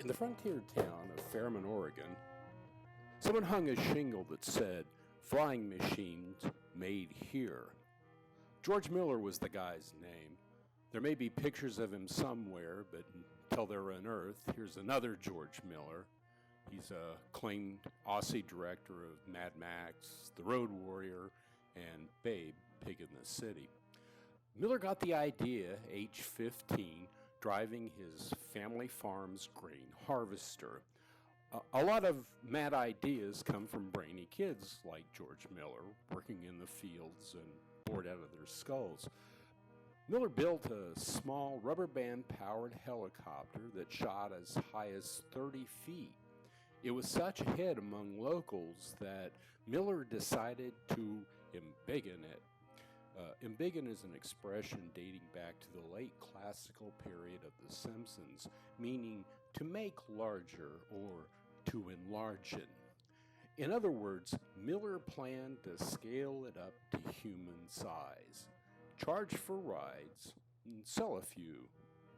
In the frontier town of Fairmont, Oregon, someone hung a shingle that said, "Flying machines made here." George Miller was the guy's name. There may be pictures of him somewhere, but until they're unearthed, here's another George Miller. He's a acclaimed Aussie director of Mad Max, The Road Warrior, and Babe, Pig in the City. Miller got the idea, age 15, driving his family farm's grain harvester. A lot of mad ideas come from brainy kids like George Miller, working in the fields and bored out of their skulls. Miller built a small rubber band powered helicopter that shot as high as 30 feet. It was such a hit among locals that Miller decided to embiggen it. Embiggen is an expression dating back to the late classical period of The Simpsons, meaning to make larger or to enlarge it. In other words, Miller planned to scale it up to human size, charge for rides, and sell a few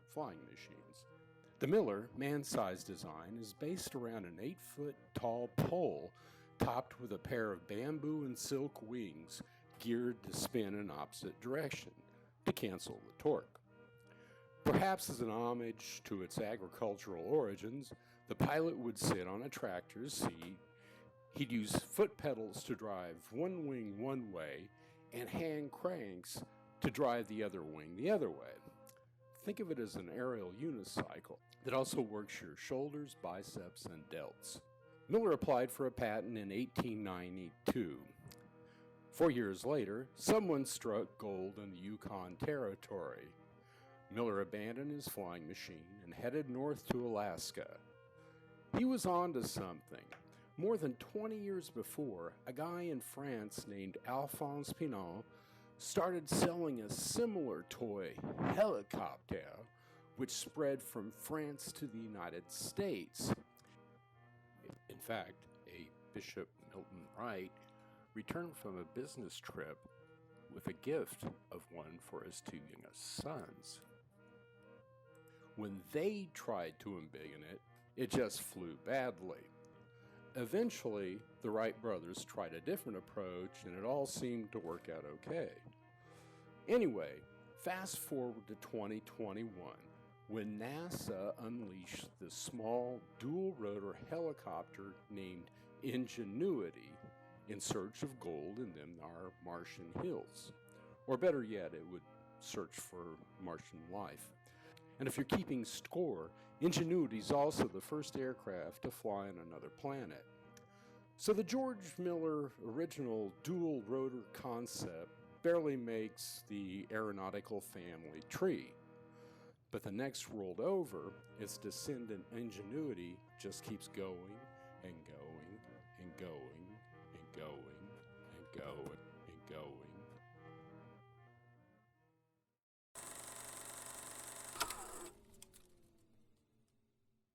flying machines. The Miller man-sized design is based around an 8-foot-tall pole topped with a pair of bamboo and silk wings geared to spin in opposite direction to cancel the torque. Perhaps as an homage to its agricultural origins, the pilot would sit on a tractor's seat. He'd use foot pedals to drive one wing one way and hand cranks to drive the other wing the other way. Think of it as an aerial unicycle that also works your shoulders, biceps, and delts. Miller applied for a patent in 1892. 4 years later, someone struck gold in the Yukon Territory. Miller abandoned his flying machine and headed north to Alaska. He was on to something. More than 20 years before, a guy in France named Alphonse Pinon started selling a similar toy helicopter, which spread from France to the United States. In fact, a Bishop Milton Wright returned from a business trip with a gift of one for his two youngest sons. When they tried to embiggen it, it just flew badly. Eventually, the Wright brothers tried a different approach, and it all seemed to work out okay. Anyway, fast forward to 2021, when NASA unleashed the small dual-rotor helicopter named Ingenuity in search of gold in them our Martian hills. Or better yet, it would search for Martian life. And if you're keeping score, Ingenuity is also the first aircraft to fly on another planet. So the George Miller original dual-rotor concept barely makes the aeronautical family tree. But the next world over, its descendant Ingenuity just keeps going and going and going and going and going and going